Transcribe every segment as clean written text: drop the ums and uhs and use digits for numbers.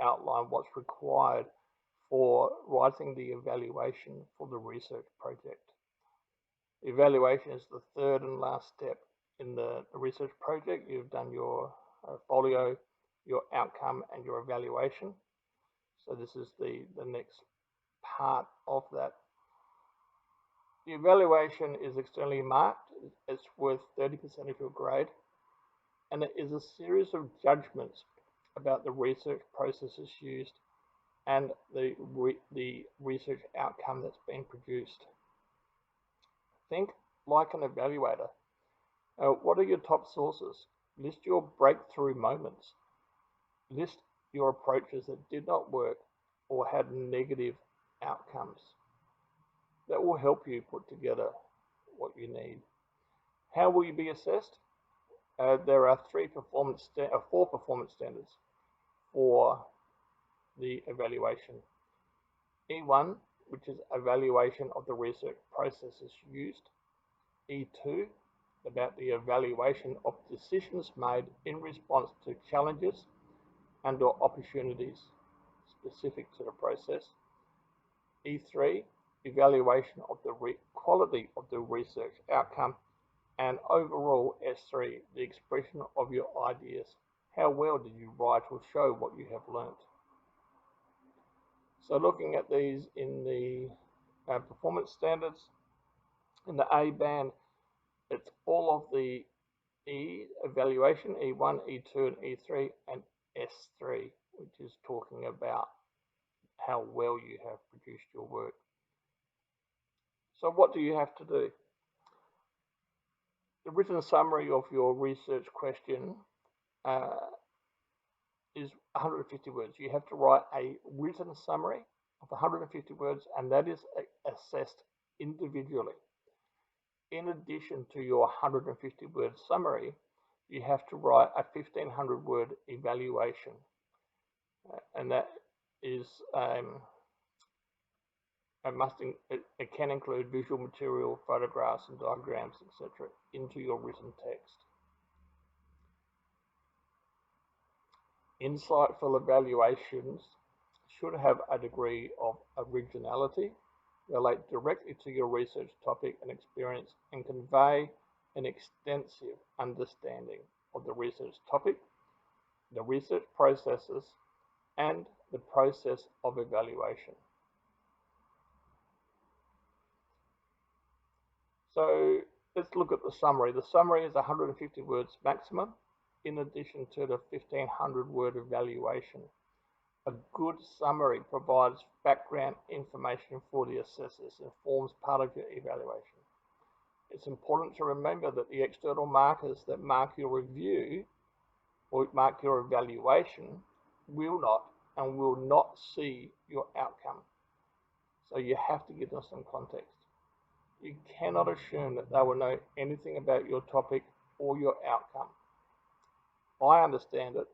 outline what's required for writing the evaluation for the research project. The evaluation is the third and last step in the research project. You've done your folio, your outcome, and your evaluation. So this is the next part of that. The evaluation is externally marked. It's worth 30% of your grade, and it is a series of judgments about the research processes used and the research outcome that's been produced. Think like an evaluator. What are your top sources? List your breakthrough moments. List your approaches that did not work or had negative outcomes. That will help you put together what you need. How will you be assessed? There are four performance standards for the evaluation. E1, which is evaluation of the research processes used. E2, about the evaluation of decisions made in response to challenges and/or opportunities specific to the process. E3, evaluation of the quality of the research outcome. And overall, S3, the expression of your ideas. How well did you write or show what you have learnt? So looking at these in the performance standards, in the A band, it's all of the E evaluation, E1, E2, and E3, and S3, which is talking about how well you have produced your work. So what do you have to do? The written summary of your research question is 150 words. You have to write a written summary of 150 words, and that is assessed individually. In addition to your 150 word summary, you have to write a 1500 word evaluation, and that is it can include visual material, photographs and diagrams, etc., into your written text. Insightful evaluations should have a degree of originality, relate directly to your research topic and experience, and convey an extensive understanding of the research topic, the research processes, and the process of evaluation. So let's look at the summary. The summary is 150 words maximum, in addition to the 1500 word evaluation. A good summary provides background information for the assessors and forms part of your evaluation. It's important to remember that the external markers that mark your review or mark your evaluation will not see your outcome. So you have to give them some context. You cannot assume that they will know anything about your topic or your outcome. I understand it,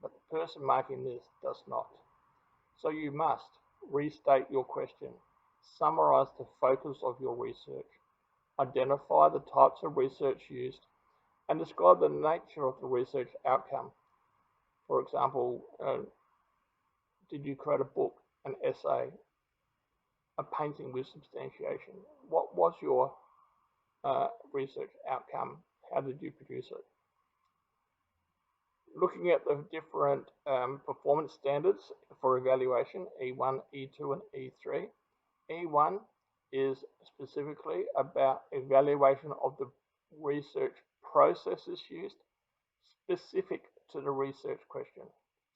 but the person marking this does not. So you must restate your question, summarize the focus of your research, identify the types of research used, and describe the nature of the research outcome. For example, did you create a book, an essay, a painting with substantiation? What was your research outcome? How did you produce it? Looking at the different performance standards for evaluation, E1, E2, and E3. E1 is specifically about evaluation of the research processes used specific to the research question.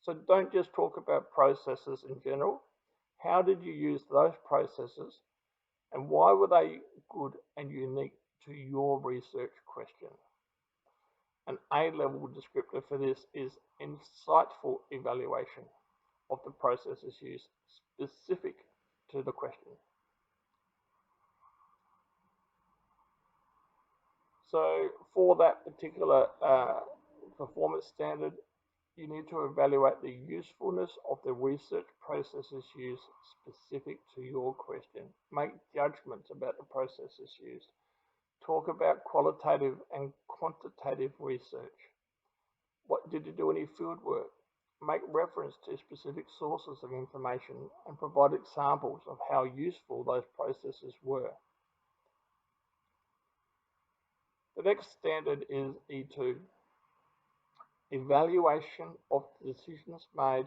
So don't just talk about processes in general. How did you use those processes, and why were they good and unique to your research question? An A-level descriptor for this is insightful evaluation of the processes used specific to the question. So for that particular performance standard, you need to evaluate the usefulness of the research processes used specific to your question. Make judgments about the processes used. Talk about qualitative and quantitative research. What did you do any field work? Make reference to specific sources of information and provide examples of how useful those processes were. The next standard is E2, evaluation of decisions made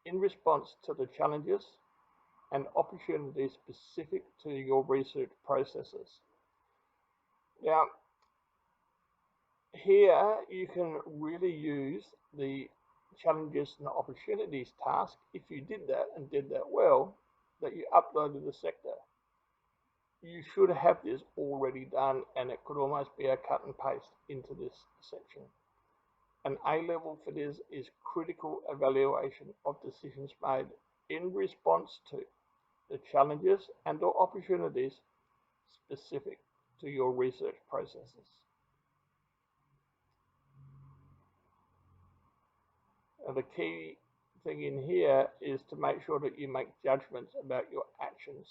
in response to the challenges and opportunities specific to your research processes. Now, here you can really use the challenges and opportunities task if you did that and did that well, that you uploaded the sector. You should have this already done, and it could almost be a cut and paste into this section. An A level for this is critical evaluation of decisions made in response to the challenges and or opportunities specific to your research processes. And the key thing in here is to make sure that you make judgments about your actions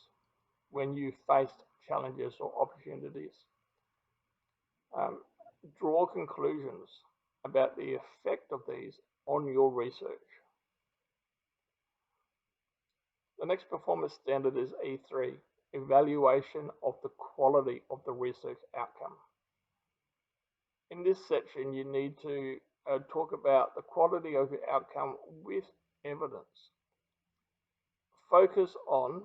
when you face challenges or opportunities. Draw conclusions about the effect of these on your research. The next performance standard is E3, evaluation of the quality of the research outcome. In this section, you need to talk about the quality of your outcome with evidence. Focus on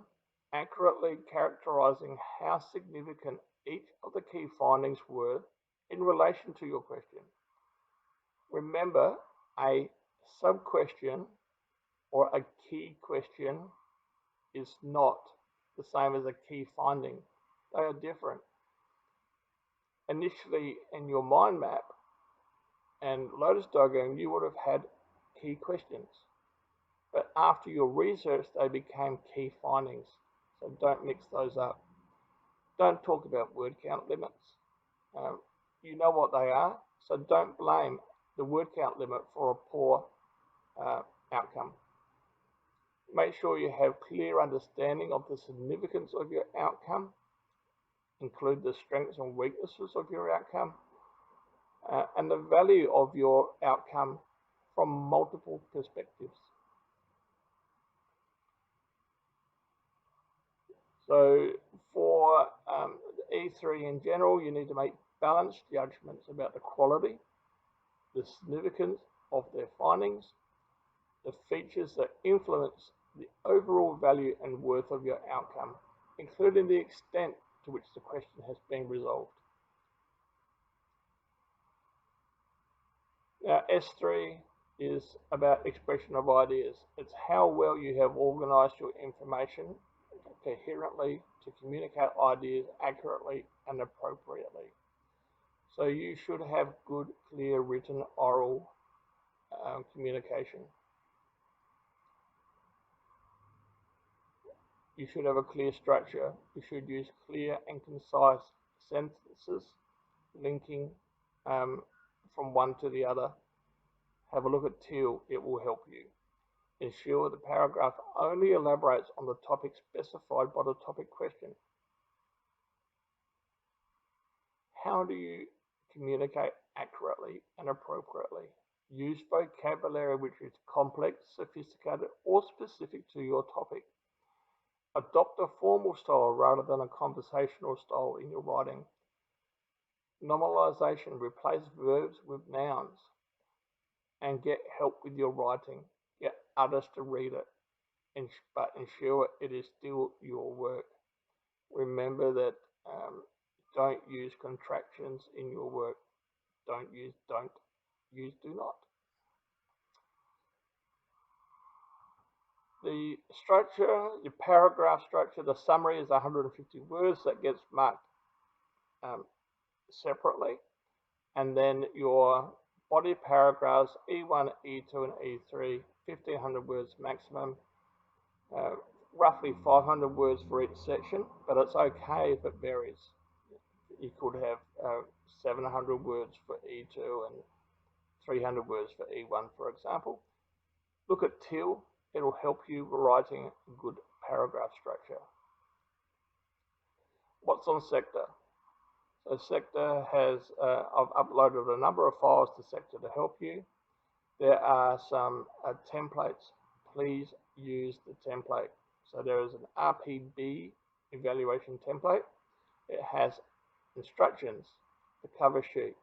accurately characterizing how significant each of the key findings were in relation to your question. Remember, a sub-question or a key question is not the same as a key finding. They are different. Initially, in your mind map and Lotus diagram, you would have had key questions. But after your research, they became key findings. So don't mix those up. Don't talk about word count limits. You know what they are, so don't blame the word count limit for a poor outcome. Make sure you have clear understanding of the significance of your outcome. Include the strengths and weaknesses of your outcome and the value of your outcome from multiple perspectives. So for E3 in general, you need to make balanced judgments about the quality, the significance of their findings, the features that influence the overall value and worth of your outcome, including the extent to which the question has been resolved. Now, S3 is about expression of ideas. It's how well you have organized your information coherently to communicate ideas accurately and appropriately. So you should have good, clear, written, oral communication. You should have a clear structure. You should use clear and concise sentences, linking from one to the other. Have a look at Teal, it will help you. Ensure the paragraph only elaborates on the topic specified by the topic question. How do you communicate accurately and appropriately? Use vocabulary which is complex, sophisticated, or specific to your topic. Adopt a formal style rather than a conversational style in your writing. Normalization, replace verbs with nouns. And get help with your writing. Get others to read it, but ensure it is still your work. Remember that don't use contractions in your work. Don't use do not. The structure, your paragraph structure, the summary is 150 words that gets marked separately. And then your body paragraphs, E1, E2, and E3, 1500 words maximum, roughly 500 words for each section, but it's okay if it varies. You could have 700 words for E2 and 300 words for E1, for example. Look at Teal, it'll help you writing a good paragraph structure. What's on Sector? So Sector has, I've uploaded a number of files to Sector to help you. There are some templates. Please use the template. So there is an RPB evaluation template. It has instructions, the cover sheet,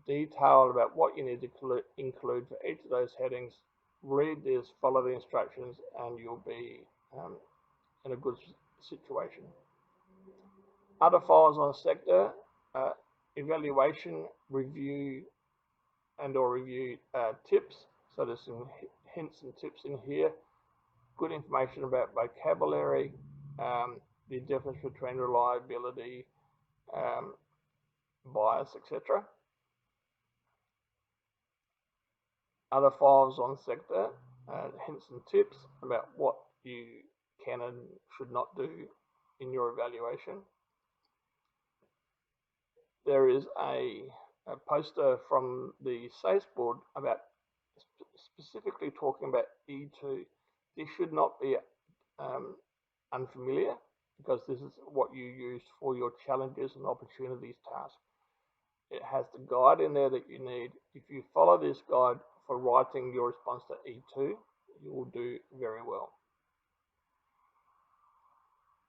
detail about what you need to include for each of those headings. Read this, follow the instructions, and you'll be in a good situation. Other files on sector, evaluation, review, and or review tips. So there's some hints and tips in here. Good information about vocabulary, the difference between reliability, bias, etc. Other files on sector, hints and tips about what you can and should not do in your evaluation. There is a poster from the SACE board about specifically talking about E2. This should not be unfamiliar because this is what you use for your challenges and opportunities task. It has the guide in there that you need. If you follow this guide for writing your response to E2, you will do very well.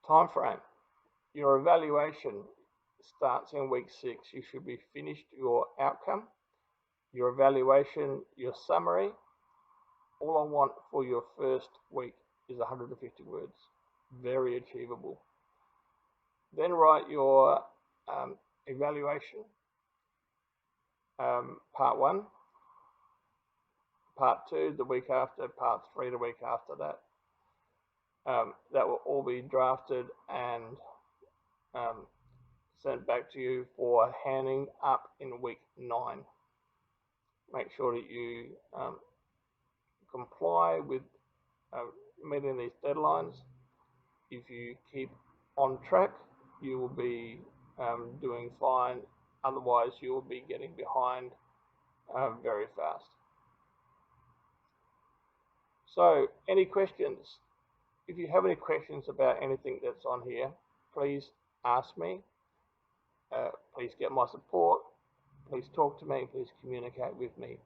Time frame. Your evaluation starts in week 6. You should be finished your outcome, your evaluation, your summary. All I want for your first week is 150 words. Very achievable. Then write your evaluation, part 1, part 2 the week after, part 3 the week after that. That will all be drafted and sent back to you for handing up in week 9. Make sure that you comply with meeting these deadlines. If you keep on track, you will be doing fine. Otherwise, you will be getting behind very fast. So, any questions? If you have any questions about anything that's on here, please ask me. Please get my support. Please talk to me. Please communicate with me.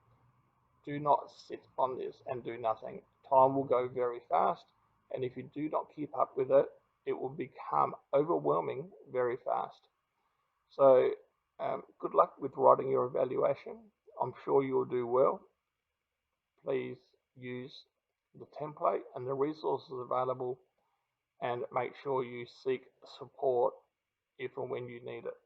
Do not sit on this and do nothing. Time will go very fast, and if you do not keep up with it, it will become overwhelming very fast. So good luck with writing your evaluation. I'm sure you'll do well. Please use the template and the resources available, and make sure you seek support if and when you need it.